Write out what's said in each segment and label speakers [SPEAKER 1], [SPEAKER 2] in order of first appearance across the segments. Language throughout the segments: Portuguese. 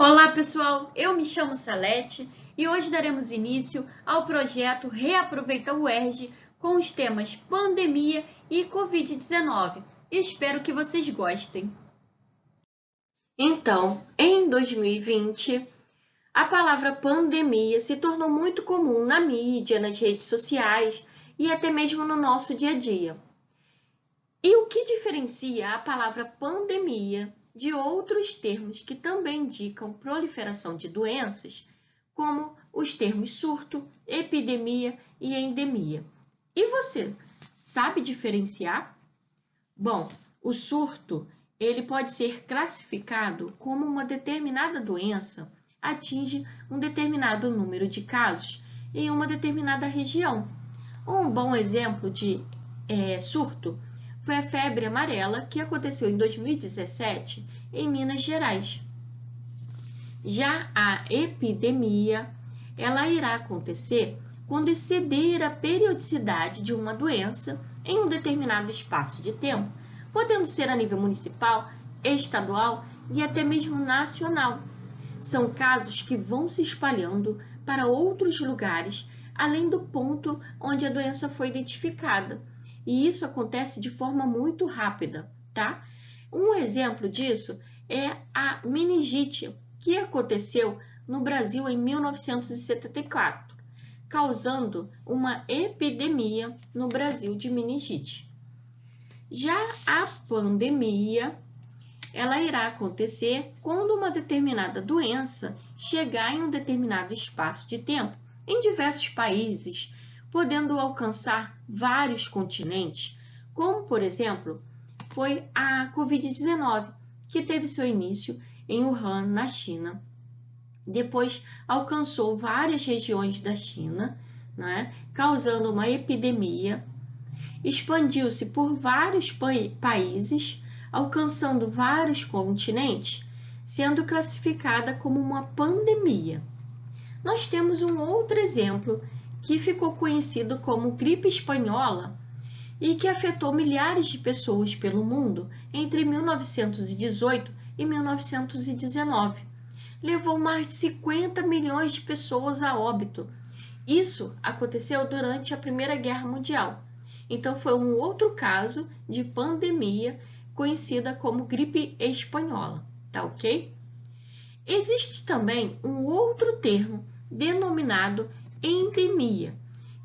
[SPEAKER 1] Olá pessoal, eu me chamo Salete e hoje daremos início ao projeto Reaproveita UERJ com os temas pandemia e Covid-19. Espero que vocês gostem. Então, em 2020, a palavra pandemia se tornou muito comum na mídia, nas redes sociais e até mesmo no nosso dia a dia. E o que diferencia a palavra pandemia de outros termos que também indicam proliferação de doenças, como os termos surto, epidemia e endemia? E você, sabe diferenciar? Bom, o surto, ele pode ser classificado como uma determinada doença atinge um determinado número de casos em uma determinada região. Um bom exemplo de surto foi a febre amarela, que aconteceu em 2017 em Minas Gerais. Já a epidemia, ela irá acontecer quando exceder a periodicidade de uma doença em um determinado espaço de tempo, podendo ser a nível municipal, estadual e até mesmo nacional. São casos que vão se espalhando para outros lugares, além do ponto onde a doença foi identificada. E isso acontece de forma muito rápida, tá? Um exemplo disso é a meningite, que aconteceu no Brasil em 1974, causando uma epidemia no Brasil de meningite. Já a pandemia, ela irá acontecer quando uma determinada doença chegar em um determinado espaço de tempo, em diversos países, podendo alcançar vários continentes, como, por exemplo, foi a Covid-19, que teve seu início em Wuhan, na China. Depois alcançou várias regiões da China, né, causando uma epidemia, expandiu-se por vários países, alcançando vários continentes, sendo classificada como uma pandemia. Nós temos um outro exemplo que ficou conhecido como gripe espanhola e que afetou milhares de pessoas pelo mundo entre 1918 e 1919. Levou mais de 50 milhões de pessoas a óbito. Isso aconteceu durante a Primeira Guerra Mundial. Então, foi um outro caso de pandemia conhecida como gripe espanhola, tá ok? Existe também um outro termo denominado endemia,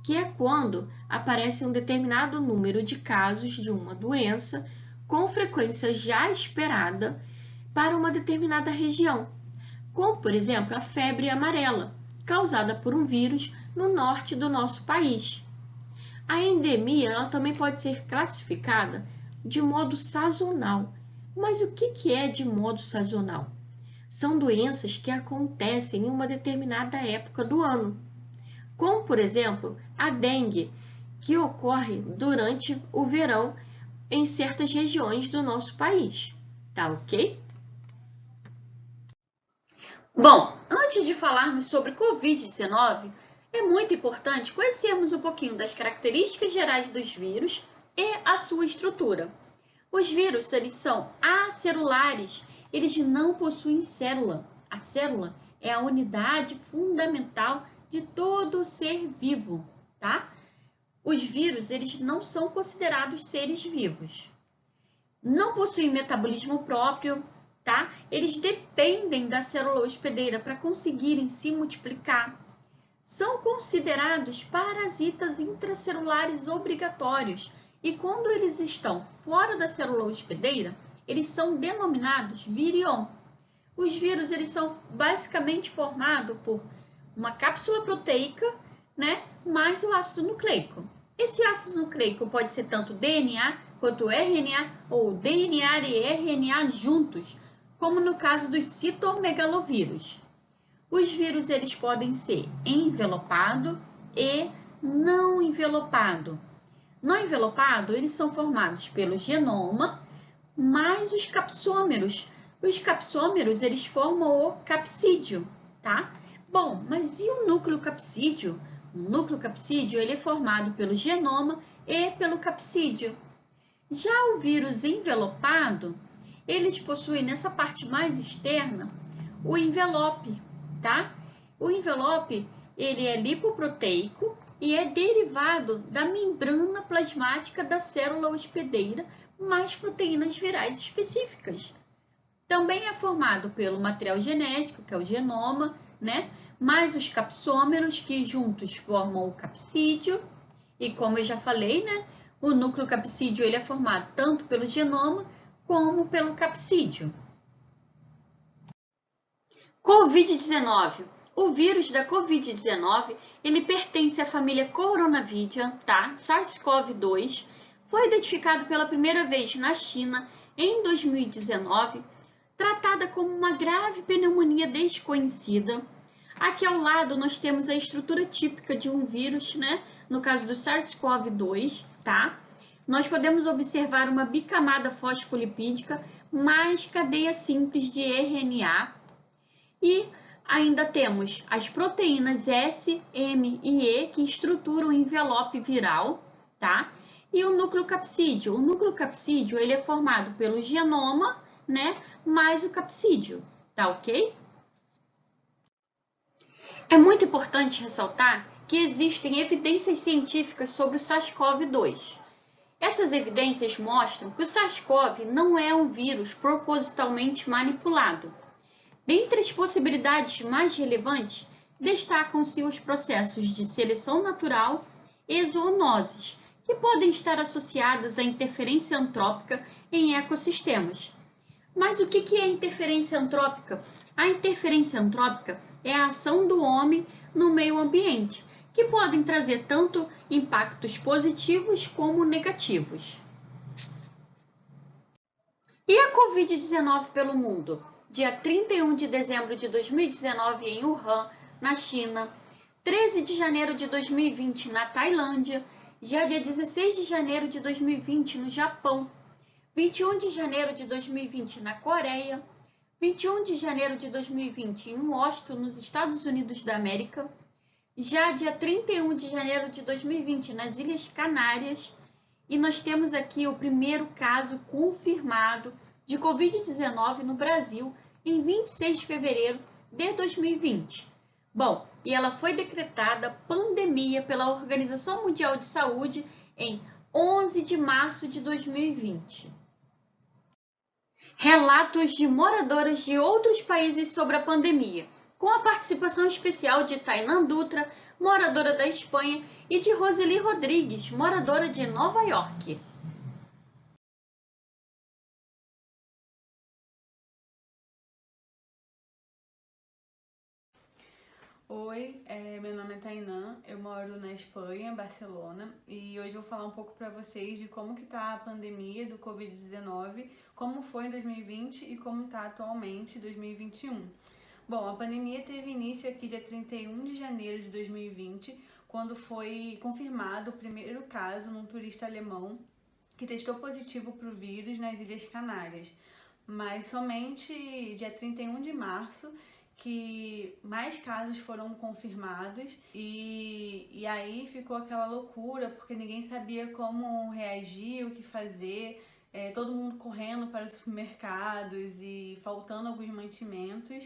[SPEAKER 1] que é quando aparece um determinado número de casos de uma doença com frequência já esperada para uma determinada região, como, por exemplo, a febre amarela, causada por um vírus no norte do nosso país. A endemia ela também pode ser classificada de modo sazonal. Mas o que é de modo sazonal? São doenças que acontecem em uma determinada época do ano, como, por exemplo, a dengue, que ocorre durante o verão em certas regiões do nosso país, tá ok? Bom, antes de falarmos sobre Covid-19, é muito importante conhecermos um pouquinho das características gerais dos vírus e a sua estrutura. Os vírus, eles são acelulares, eles não possuem célula. A célula é a unidade fundamental de todo ser vivo, tá? Os vírus, eles não são considerados seres vivos. Não possuem metabolismo próprio, tá? Eles dependem da célula hospedeira para conseguirem se multiplicar. São considerados parasitas intracelulares obrigatórios e quando eles estão fora da célula hospedeira, eles são denominados virion. Os vírus, eles são basicamente formados por uma cápsula proteica, né, mais o ácido nucleico. Esse ácido nucleico pode ser tanto DNA quanto RNA ou DNA e RNA juntos, como no caso dos citomegalovírus. Os vírus eles podem ser envelopado e não envelopado. Não envelopado, eles são formados pelo genoma mais os capsômeros. Os capsômeros, eles formam o capsídeo, tá? Bom, mas e o núcleo capsídeo? O núcleo capsídeo, ele é formado pelo genoma e pelo capsídeo. Já o vírus envelopado, eles possuem nessa parte mais externa o envelope, tá? O envelope, ele é lipoproteico e é derivado da membrana plasmática da célula hospedeira, mais proteínas virais específicas. Também é formado pelo material genético, que é o genoma, né? Mais os capsômeros, que juntos formam o capsídeo. E como eu já falei, né? O núcleo capsídeo ele é formado tanto pelo genoma como pelo capsídeo. Covid-19. O vírus da Covid-19, ele pertence à família Coronavirus, tá? SARS-CoV-2, foi identificado pela primeira vez na China em 2019, tratada como uma grave pneumonia desconhecida. Aqui ao lado nós temos a estrutura típica de um vírus, né? No caso do SARS-CoV-2, tá? Nós podemos observar uma bicamada fosfolipídica mais cadeia simples de RNA. E ainda temos as proteínas S, M e E que estruturam o envelope viral, tá? E o núcleo capsídeo. O núcleo capsídeo ele é formado pelo genoma, né, mais o capsídeo, tá ok? É muito importante ressaltar que existem evidências científicas sobre o SARS-CoV-2. Essas evidências mostram que o SARS-CoV não é um vírus propositalmente manipulado. Dentre as possibilidades mais relevantes, destacam-se os processos de seleção natural e zoonoses, que podem estar associadas à interferência antrópica em ecossistemas. Mas o que é interferência antrópica? A interferência antrópica é a ação do homem no meio ambiente, que podem trazer tanto impactos positivos como negativos. E a Covid-19 pelo mundo? Dia 31 de dezembro de 2019 em Wuhan, na China, 13 de janeiro de 2020 na Tailândia, já dia 16 de janeiro de 2020 no Japão, 21 de janeiro de 2020 na Coreia, 21 de janeiro de 2020 em Washington, nos Estados Unidos da América, já dia 31 de janeiro de 2020 nas Ilhas Canárias, e nós temos aqui o primeiro caso confirmado de Covid-19 no Brasil em 26 de fevereiro de 2020. Bom, e ela foi decretada pandemia pela Organização Mundial de Saúde em 11 de março de 2020. Relatos de moradoras de outros países sobre a pandemia, com a participação especial de Tainan Dutra, moradora da Espanha, e de Roseli Rodrigues, moradora de Nova York.
[SPEAKER 2] Oi, meu nome é Tainan, eu moro na Espanha, Barcelona, e hoje eu vou falar um pouco para vocês de como que tá a pandemia do Covid-19, como foi em 2020 e como está atualmente em 2021. Bom, a pandemia teve início aqui dia 31 de janeiro de 2020, quando foi confirmado o primeiro caso num turista alemão que testou positivo para o vírus nas Ilhas Canárias, mas somente dia 31 de março que mais casos foram confirmados e aí ficou aquela loucura porque ninguém sabia como reagir, o que fazer, todo mundo correndo para os supermercados e faltando alguns mantimentos.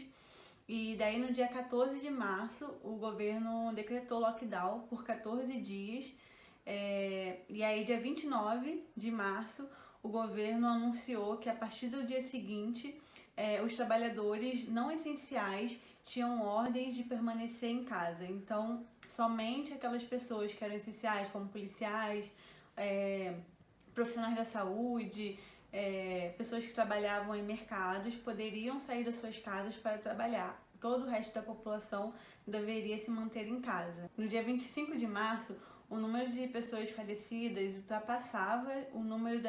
[SPEAKER 2] E daí no dia 14 de março o governo decretou lockdown por 14 dias e aí dia 29 de março o governo anunciou que a partir do dia seguinte os trabalhadores não essenciais tinham ordens de permanecer em casa. Então, somente aquelas pessoas que eram essenciais, como policiais, profissionais da saúde, pessoas que trabalhavam em mercados, poderiam sair das suas casas para trabalhar. Todo o resto da população deveria se manter em casa. No dia 25 de março, o número de pessoas falecidas ultrapassava o número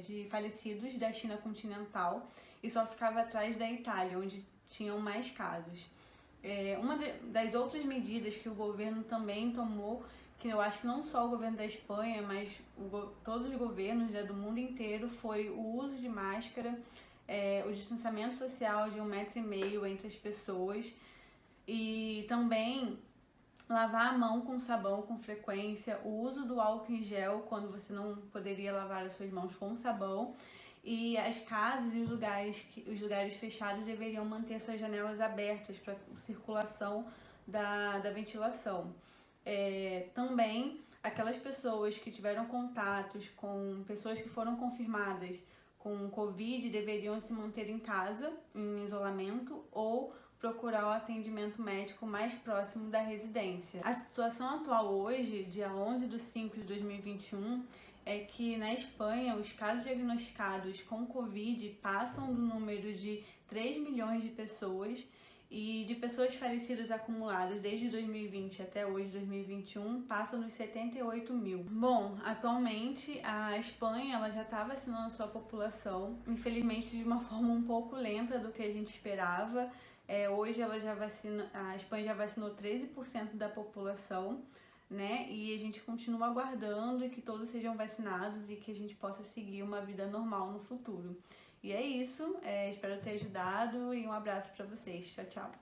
[SPEAKER 2] de falecidos da China continental e só ficava atrás da Itália, onde tinham mais casos. Uma das outras medidas que o governo também tomou, que eu acho que não só o governo da Espanha, mas todos os governos do mundo inteiro, foi o uso de máscara, o distanciamento social de 1,5 metro entre as pessoas e também lavar a mão com sabão com frequência, o uso do álcool em gel quando você não poderia lavar as suas mãos com sabão e as casas e os lugares fechados deveriam manter suas janelas abertas para circulação da ventilação. Também aquelas pessoas que tiveram contatos com pessoas que foram confirmadas com Covid deveriam se manter em casa, em isolamento, ou procurar o atendimento médico mais próximo da residência. A situação atual hoje, dia 11/5/2021, é que na Espanha os casos diagnosticados com Covid passam do número de 3 milhões de pessoas e de pessoas falecidas acumuladas desde 2020 até hoje, 2021, passam dos 78 mil. Bom, atualmente a Espanha ela já está vacinando sua população, infelizmente de uma forma um pouco lenta do que a gente esperava. Hoje a Espanha já vacinou 13% da população, né? E a gente continua aguardando que todos sejam vacinados e que a gente possa seguir uma vida normal no futuro. E é isso, espero ter ajudado e um abraço para vocês. Tchau, tchau.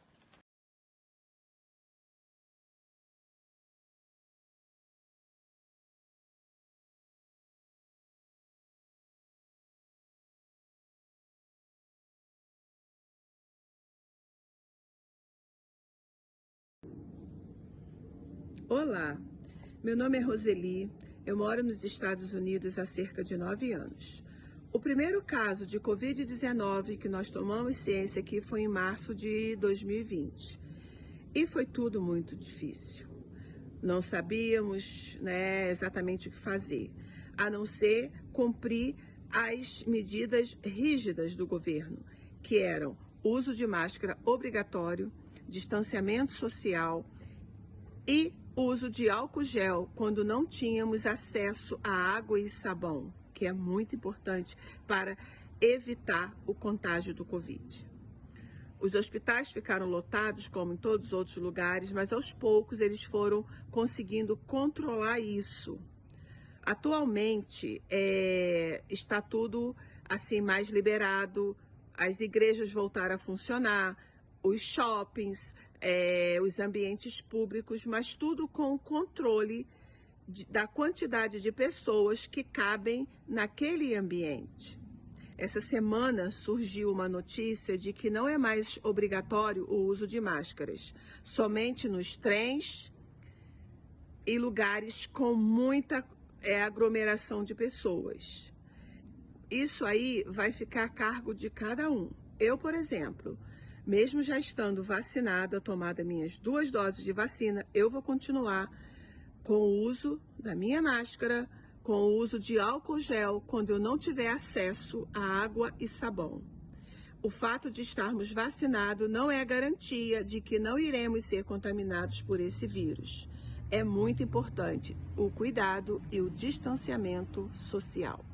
[SPEAKER 3] Olá, meu nome é Roseli, eu moro nos Estados Unidos há cerca de 9 anos. O primeiro caso de Covid-19 que nós tomamos ciência aqui foi em março de 2020 e foi tudo muito difícil. Não sabíamos, exatamente o que fazer, a não ser cumprir as medidas rígidas do governo, que eram uso de máscara obrigatório, distanciamento social e uso de álcool gel quando não tínhamos acesso a água e sabão, que é muito importante para evitar o contágio do Covid. Os hospitais ficaram lotados, como em todos os outros lugares, mas aos poucos eles foram conseguindo controlar isso. Atualmente está tudo assim mais liberado, as igrejas voltaram a funcionar, os shoppings, os ambientes públicos, mas tudo com o controle da quantidade de pessoas que cabem naquele ambiente. Essa semana surgiu uma notícia de que não é mais obrigatório o uso de máscaras, somente nos trens e lugares com muita aglomeração de pessoas. Isso aí vai ficar a cargo de cada um. Eu, por exemplo, mesmo já estando vacinada, tomada minhas 2 doses de vacina, eu vou continuar com o uso da minha máscara, com o uso de álcool gel quando eu não tiver acesso a água e sabão. O fato de estarmos vacinados não é a garantia de que não iremos ser contaminados por esse vírus. É muito importante o cuidado e o distanciamento social.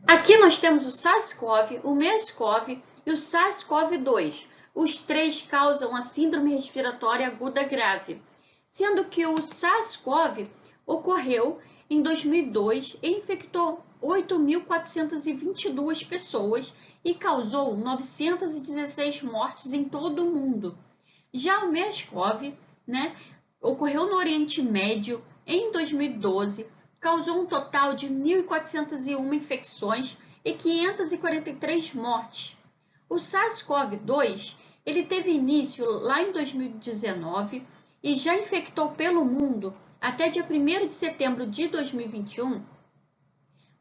[SPEAKER 1] Aqui nós temos o SARS-CoV, o MERS-CoV e o SARS-CoV-2. Os 3 causam a síndrome respiratória aguda grave, sendo que o SARS-CoV ocorreu em 2002 e infectou 8.422 pessoas e causou 916 mortes em todo o mundo. Já o MERS-CoV, ocorreu no Oriente Médio em 2012, causou um total de 1.401 infecções e 543 mortes. O SARS-CoV-2 ele teve início lá em 2019 e já infectou pelo mundo, até dia 1º de setembro de 2021,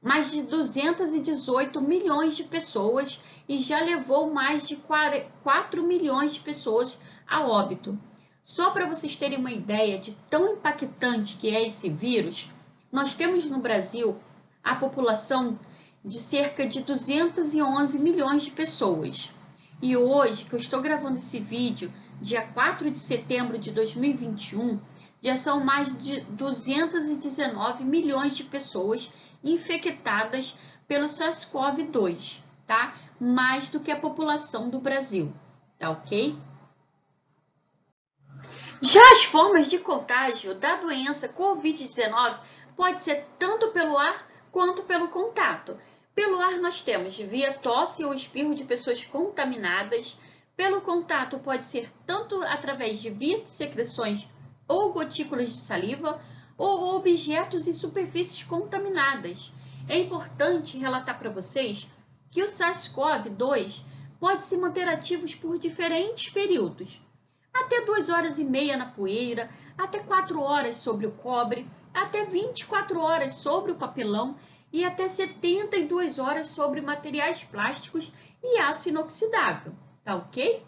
[SPEAKER 1] mais de 218 milhões de pessoas e já levou mais de 4 milhões de pessoas a óbito. Só para vocês terem uma ideia de tão impactante que é esse vírus, nós temos no Brasil a população de cerca de 211 milhões de pessoas. E hoje, que eu estou gravando esse vídeo, dia 4 de setembro de 2021, já são mais de 219 milhões de pessoas infectadas pelo SARS-CoV-2, tá? Mais do que a população do Brasil, tá ok? Já as formas de contágio da doença Covid-19 pode ser tanto pelo ar quanto pelo contato. Pelo ar nós temos via tosse ou espirro de pessoas contaminadas. Pelo contato pode ser tanto através de vias de secreções ou gotículas de saliva, ou objetos e superfícies contaminadas. É importante relatar para vocês que o SARS-CoV-2 pode se manter ativo por diferentes períodos. Até 2 horas e meia na poeira, até 4 horas sobre o cobre, até 24 horas sobre o papelão e até 72 horas sobre materiais plásticos e aço inoxidável. Tá ok?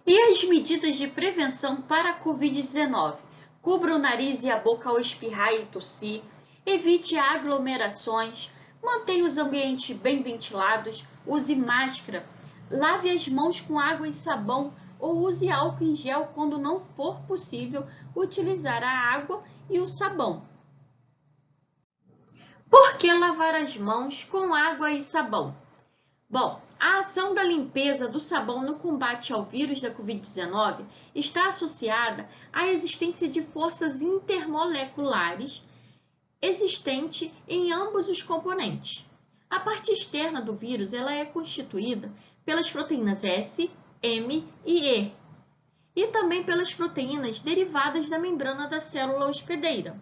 [SPEAKER 1] E as medidas de prevenção para a Covid-19? Cubra o nariz e a boca ao espirrar e tossir, evite aglomerações, mantenha os ambientes bem ventilados, use máscara, lave as mãos com água e sabão ou use álcool em gel quando não for possível utilizar a água e o sabão. Por que lavar as mãos com água e sabão? Bom, a ação da limpeza do sabão no combate ao vírus da Covid-19 está associada à existência de forças intermoleculares existente em ambos os componentes. A parte externa do vírus ela é constituída pelas proteínas S, M e E também pelas proteínas derivadas da membrana da célula hospedeira.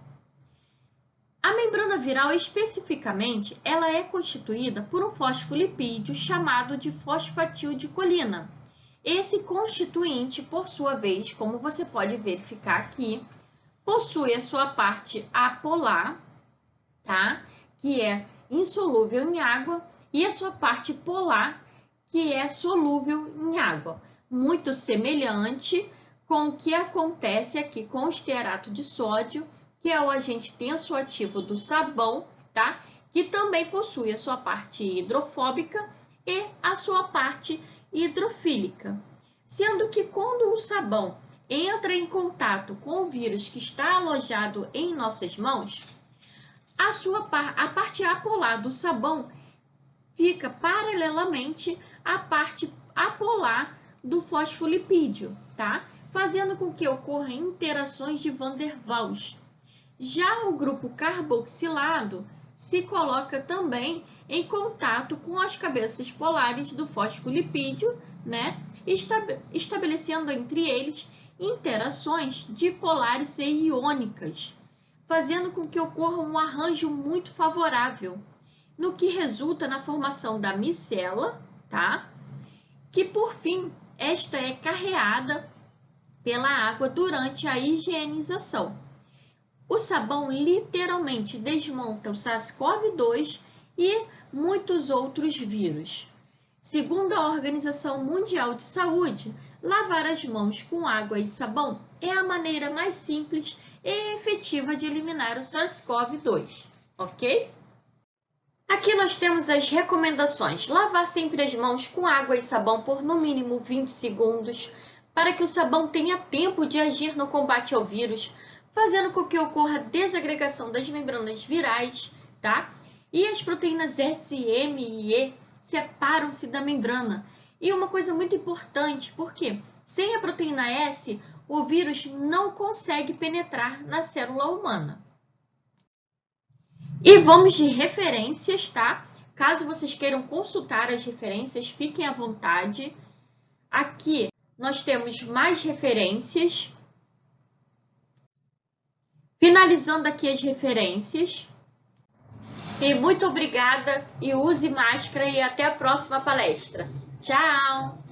[SPEAKER 1] A membrana viral, especificamente, ela é constituída por um fosfolipídio chamado de fosfatildilcolina. Esse constituinte, por sua vez, como você pode verificar aqui, possui a sua parte apolar, tá? Que é insolúvel em água, e a sua parte polar, que é solúvel em água. Muito semelhante com o que acontece aqui com o estearato de sódio, que é o agente tensoativo do sabão, tá? Que também possui a sua parte hidrofóbica e a sua parte hidrofílica. Sendo que quando o sabão entra em contato com o vírus que está alojado em nossas mãos, a parte apolar do sabão fica paralelamente à parte apolar do fosfolipídio, tá? Fazendo com que ocorram interações de Van der Waals. Já o grupo carboxilado se coloca também em contato com as cabeças polares do fosfolipídio, né? Estabelecendo entre eles interações dipolares e iônicas, fazendo com que ocorra um arranjo muito favorável, no que resulta na formação da micela, tá? Que por fim, esta é carreada pela água durante a higienização. O sabão literalmente desmonta o SARS-CoV-2 e muitos outros vírus. Segundo a Organização Mundial de Saúde, lavar as mãos com água e sabão é a maneira mais simples e efetiva de eliminar o SARS-CoV-2, ok? Aqui nós temos as recomendações. Lavar sempre as mãos com água e sabão por no mínimo 20 segundos, para que o sabão tenha tempo de agir no combate ao vírus, fazendo com que ocorra a desagregação das membranas virais, tá? E as proteínas S, M e E separam-se da membrana. E uma coisa muito importante, porque sem a proteína S, o vírus não consegue penetrar na célula humana. E vamos de referências, tá? Caso vocês queiram consultar as referências, fiquem à vontade. Aqui nós temos mais referências. Finalizando aqui as referências. E muito obrigada e use máscara e até a próxima palestra. Tchau!